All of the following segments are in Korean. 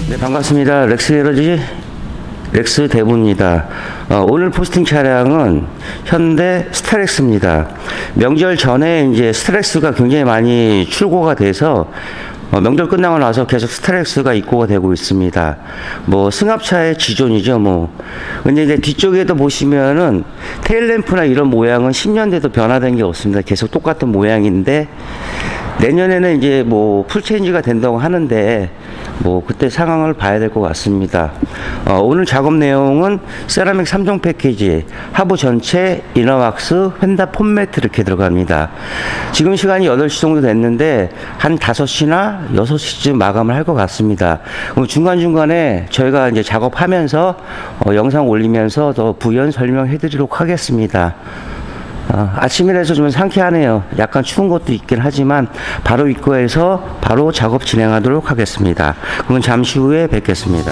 네, 반갑습니다. 렉스에너지 렉스 대부입니다. 오늘 포스팅 차량은 현대 스타렉스입니다. 명절 전에 이제 스타렉스가 굉장히 많이 출고가 돼서 명절 끝나고 나서 계속 스타렉스가 입고가 되고 있습니다. 뭐 승합차의 지존이죠, 뭐. 근데 이제 뒤쪽에도 보시면은 테일램프나 이런 모양은 10년 돼도 변화된 게 없습니다. 계속 똑같은 모양인데 내년에는 이제 뭐 풀체인지가 된다고 하는데 뭐 그때 상황을 봐야 될 것 같습니다. 오늘 작업 내용은 세라믹 3종 패키지, 하부 전체, 이너왁스, 휀다 폼매트 이렇게 들어갑니다. 지금 시간이 8시 정도 됐는데 한 5시나 6시쯤 마감을 할 것 같습니다. 그럼 중간중간에 저희가 이제 작업하면서 영상 올리면서 더 부연 설명해 드리도록 하겠습니다. 아침이라서 좀 상쾌하네요. 약간 추운 것도 있긴 하지만 바로 입고해서 바로 작업 진행하도록 하겠습니다. 그럼 잠시 후에 뵙겠습니다.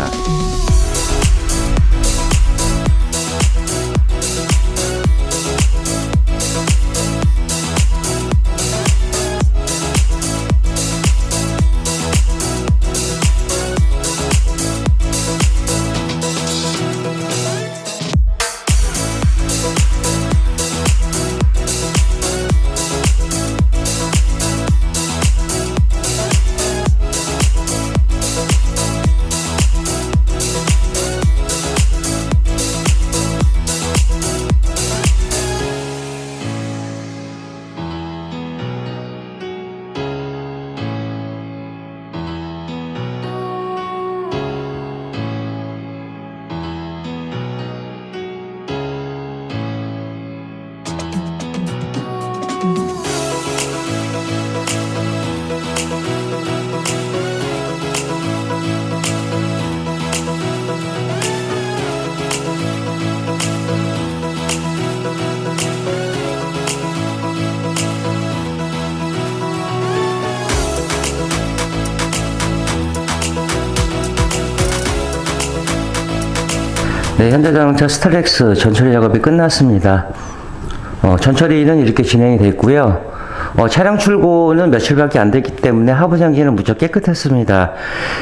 네, 현대자동차 스타렉스 전처리 작업이 끝났습니다. 전처리는 이렇게 진행이 됐고요. 차량 출고는 며칠밖에 안 됐기 때문에 하부 장기는 무척 깨끗했습니다.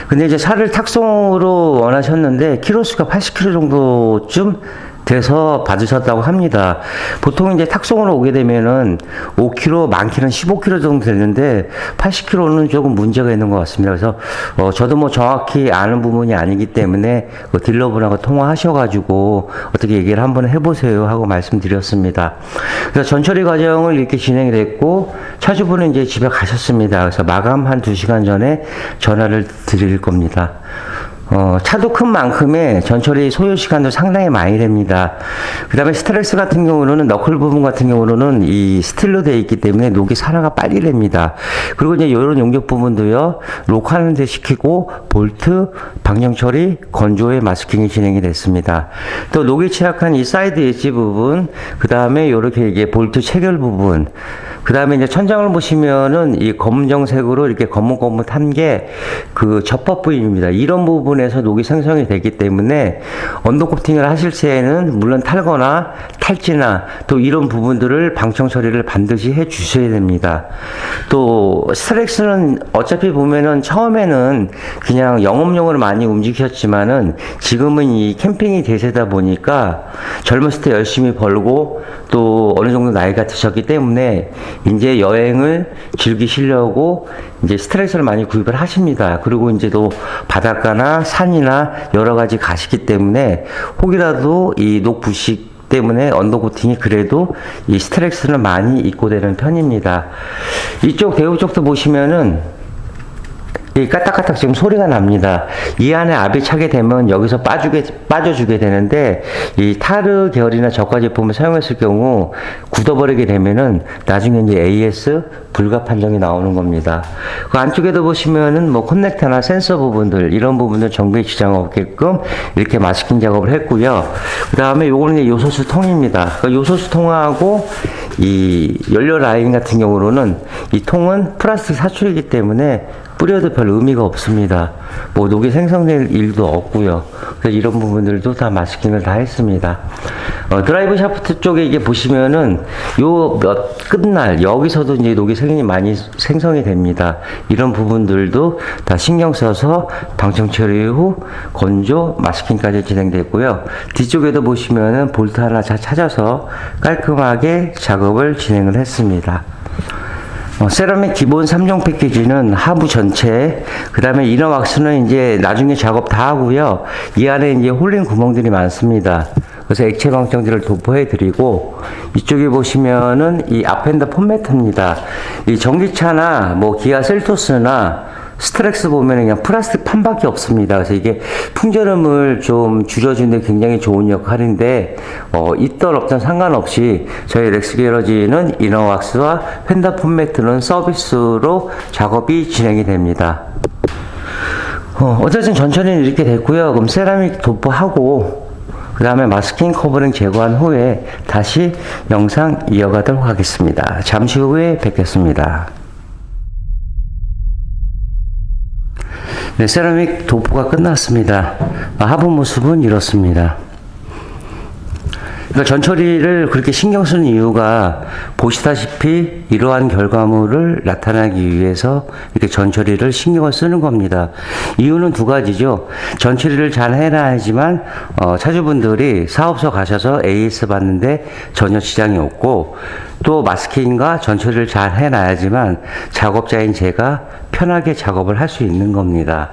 근데 이제 차를 탁송으로 원하셨는데 키로수가 80km 정도쯤 돼서 받으셨다고 합니다. 보통 이제 탁송으로 오게 되면은 5km, 많게는 15km 정도 되는데 80km는 조금 문제가 있는 것 같습니다. 그래서 저도 뭐 정확히 아는 부분이 아니기 때문에 딜러분하고 통화하셔가지고 어떻게 얘기를 한번 해보세요 하고 말씀드렸습니다. 그래서 전처리 과정을 이렇게 진행이 됐고 차주분은 이제 집에 가셨습니다. 그래서 마감 한 2시간 전에 전화를 드릴 겁니다. 차도 큰 만큼의 전처리 소요 시간도 상당히 많이 됩니다. 그 다음에 스타렉스 같은 경우는 너클 부분 같은 경우는 이 스틸로 되어 있기 때문에 녹이 산화가 빨리 됩니다. 그리고 이제 이런 용접 부분도요, 록하는 데 시키고 볼트, 방정 처리, 건조에 마스킹이 진행이 됐습니다. 또 녹이 취약한 이 사이드 엣지 부분, 그 다음에 이렇게 이게 볼트 체결 부분, 그 다음에 이제 천장을 보시면은 이 검정색으로 이렇게 거뭇거뭇한 게 그 접합 부위입니다. 이런 부분에서 녹이 생성이 되기 때문에 언더 코팅을 하실 때에는 물론 탈거나 탈지나 또 이런 부분들을 방청 처리를 반드시 해 주셔야 됩니다. 또 스타렉스는 어차피 보면은 처음에는 그냥 영업용으로 많이 움직이셨지만은 지금은 이 캠핑이 대세다 보니까 젊었을 때 열심히 벌고 또 어느 정도 나이가 드셨기 때문에 이제 여행을 즐기시려고 이제 스타렉스를 많이 구입을 하십니다. 그리고 이제 또 바닷가나 산이나 여러 가지 가시기 때문에 혹이라도 이 녹부식 때문에 언더코팅이 그래도 이 스타렉스는 많이 입고되는 편입니다. 이쪽 대우 쪽도 보시면은 이 까딱까딱 지금 소리가 납니다. 이 안에 압이 차게 되면 여기서 빠져주게 되는데, 이 타르 계열이나 저가 제품을 사용했을 경우 굳어버리게 되면은 나중에 이제 AS 불가 판정이 나오는 겁니다. 그 안쪽에도 보시면은 뭐 커넥터나 센서 부분들, 이런 부분들 정비에 지장 없게끔 이렇게 마스킹 작업을 했고요. 그 다음에 요거는 이제 요소수 통입니다. 그 요소수 통하고 이 연료 라인 같은 경우로는 이 통은 플라스틱 사출이기 때문에 뿌려도 별 의미가 없습니다. 뭐 녹이 생성될 일도 없고요. 그래서 이런 부분들도 다 마스킹을 다 했습니다. 드라이브 샤프트 쪽에 이게 보시면은 요 끝날 여기서도 이제 녹이 많이 생성이 됩니다. 이런 부분들도 다 신경 써서 방청 처리 후 건조 마스킹까지 진행됐고요. 뒤쪽에도 보시면은 볼트 하나 잘 찾아서 깔끔하게 작업을 진행을 했습니다. 세라믹 기본 3종 패키지는 하부 전체, 그 다음에 이너 왁스는 이제 나중에 작업 다 하고요. 이 안에 이제 홀린 구멍들이 많습니다. 그래서 액체 방청들을 도포해 드리고, 이쪽에 보시면은 이 앞엔더 폼매트입니다. 이 전기차나 뭐 기아 셀토스나 스트렉스 보면 그냥 플라스틱 판밖에 없습니다. 그래서 이게 풍절음을 좀 줄여주는 데 굉장히 좋은 역할인데, 있던 없던 상관없이 저희 렉스 게러지는 이너왁스와 펜더 폼매트는 서비스로 작업이 진행이 됩니다. 어쨌든 전처리는 이렇게 됐고요. 그럼 세라믹 도포하고 그 다음에 마스킹 커버링 제거한 후에 다시 영상 이어가도록 하겠습니다. 잠시 후에 뵙겠습니다. 네, 세라믹 도포가 끝났습니다. 하부 모습은 이렇습니다. 그러니까 전처리를 그렇게 신경 쓰는 이유가 보시다시피 이러한 결과물을 나타나기 위해서 이렇게 전처리를 신경을 쓰는 겁니다. 이유는 두 가지죠. 전처리를 잘 해놔야지만 차주분들이 사업소 가셔서 AS 받는데 전혀 지장이 없고, 또 마스킹과 전처리를 잘 해놔야지만 작업자인 제가 편하게 작업을 할 수 있는 겁니다.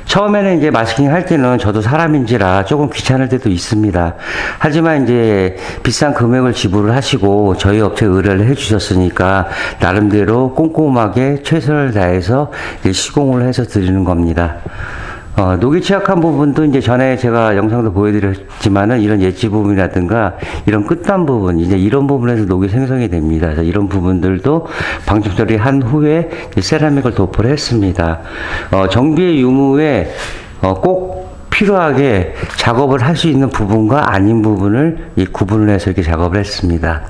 처음에는 이제 마스킹 할 때는 저도 사람인지라 조금 귀찮을 때도 있습니다. 하지만 이제 비싼 금액을 지불을 하시고 저희 업체에 의뢰를 해 주셨으니까 나름대로 꼼꼼하게 최선을 다해서 시공을 해서 드리는 겁니다. 녹이 취약한 부분도 이제 전에 제가 영상도 보여드렸지만은 이런 예지 부분이라든가 이런 끝단 부분, 이제 이런 부분에서 녹이 생성이 됩니다. 그래서 이런 부분들도 방청 처리한 후에 세라믹을 도포를 했습니다. 정비의 유무에 꼭 필요하게 작업을 할 수 있는 부분과 아닌 부분을 구분을 해서 이렇게 작업을 했습니다.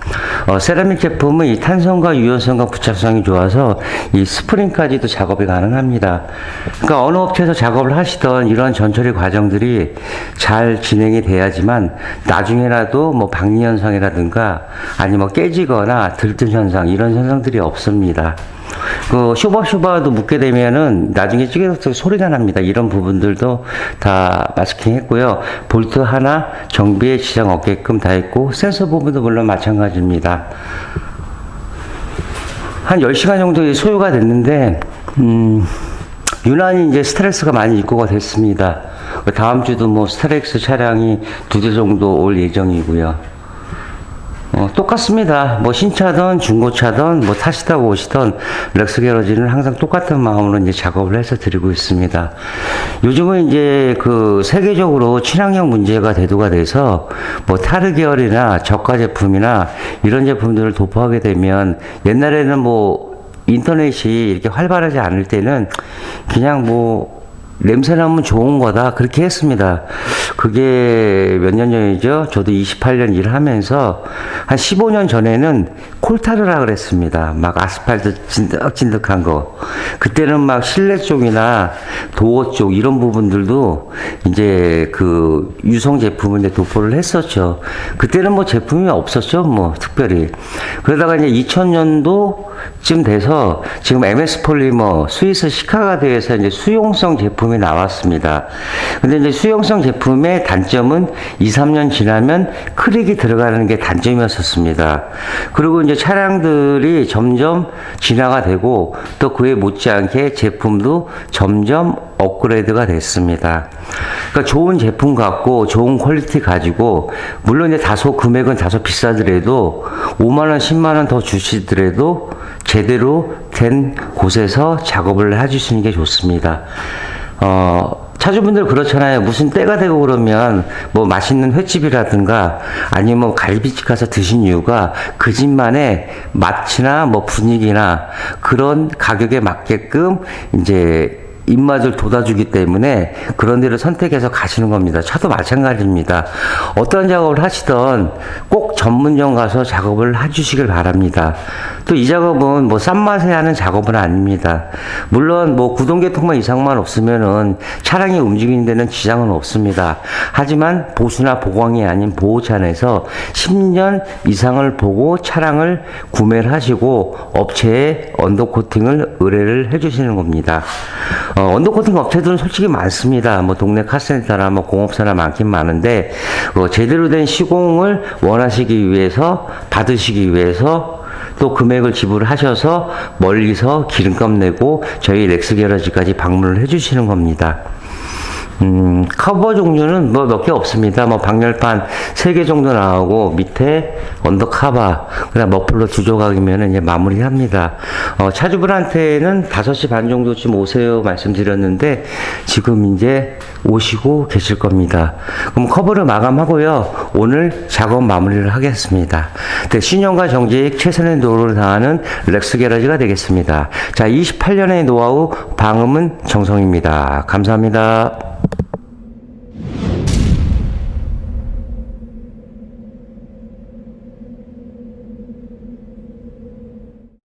세라믹 제품은 이 탄성과 유연성과 부착성이 좋아서 이 스프링까지도 작업이 가능합니다. 그러니까 어느 업체에서 작업을 하시던 이런 전처리 과정들이 잘 진행이 돼야지만 나중에라도 뭐 박리 현상이라든가 아니면 뭐 깨지거나 들뜸 현상, 이런 현상들이 없습니다. 그 쇼바도 묻게 되면은 나중에 찌개서 소리가 납니다. 이런 부분들도 다 마스킹 했고요. 볼트 하나 정비에 지장 없게끔 다 했고, 센서 부분도 물론 마찬가지입니다. 한 10시간 정도 소요가 됐는데, 유난히 이제 스트레스가 많이 입고가 됐습니다. 다음 주도 뭐 스트렉스 차량이 2대 정도 올 예정이고요. 똑같습니다. 뭐 신차든 중고차든 뭐 타시다고 오시던 렉스 게러지는 항상 똑같은 마음으로 이제 작업을 해서 드리고 있습니다. 요즘은 이제 그 세계적으로 친환경 문제가 대두가 돼서 뭐 타르 계열이나 저가 제품이나 이런 제품들을 도포하게 되면, 옛날에는 뭐 인터넷이 이렇게 활발하지 않을 때는 그냥 뭐 냄새 나면 좋은 거다 그렇게 했습니다. 그게 몇 년 전이죠. 저도 28년 일을 하면서 한 15년 전에는 콜타르라 그랬습니다. 막 아스팔트 진득진득한 거. 그때는 막 실내 쪽이나 도어 쪽 이런 부분들도 이제 그 유성 제품을 이제 도포를 했었죠. 그때는 뭐 제품이 없었죠. 뭐 특별히. 그러다가 이제 2000년도쯤 돼서 지금 MS 폴리머 스위스 시카가드에서 이제 수용성 제품이 나왔습니다. 근데 이제 수용성 제품의 단점은 2, 3년 지나면 크랙이 들어가는 게 단점이었었습니다. 그리고 이제 차량들이 점점 진화가 되고 또 그에 못지않게 제품도 점점 업그레이드가 됐습니다. 그러니까 좋은 제품 갖고 좋은 퀄리티 가지고, 물론 이제 다소 금액은 다소 비싸더라도 5만원, 10만원 더 주시더라도 제대로 된 곳에서 작업을 해주시는 게 좋습니다. 차주분들 그렇잖아요. 무슨 때가 되고 그러면 뭐 맛있는 횟집이라든가 아니면 뭐 갈비집 가서 드신 이유가 그 집만의 맛이나 뭐 분위기나 그런 가격에 맞게끔 이제 입맛을 돋아주기 때문에 그런 데를 선택해서 가시는 겁니다. 차도 마찬가지입니다. 어떤 작업을 하시던 꼭 전문점 가서 작업을 해주시길 바랍니다. 또 이 작업은 뭐 싼 맛에 하는 작업은 아닙니다. 물론 뭐 구동계통만 이상만 없으면은 차량이 움직이는 데는 지장은 없습니다. 하지만 보수나 보강이 아닌 보호차에서 10년 이상을 보고 차량을 구매를 하시고 업체에 언더코팅을 의뢰를 해주시는 겁니다. 언더코팅 업체들은 솔직히 많습니다. 뭐 동네 카센터나 뭐 공업사나 많긴 많은데 제대로 된 시공을 원하시기 위해서 받으시기 위해서 또 금액을 지불하셔서 멀리서 기름값 내고 저희 렉스 게러지까지 방문을 해주시는 겁니다. 커버 종류는 뭐 몇 개 없습니다. 뭐 방열판 3개 정도 나오고 밑에 언더카바 그다음 머플러 2조각이면 이제 마무리합니다. 차주분한테는 5시 반 정도쯤 오세요 말씀드렸는데 지금 이제 오시고 계실 겁니다. 그럼 커버를 마감하고요. 오늘 작업 마무리를 하겠습니다. 네, 신용과 정직 최선의 노력을 다하는 렉스 게러지가 되겠습니다. 자, 28년의 노하우 방음은 정성입니다. 감사합니다.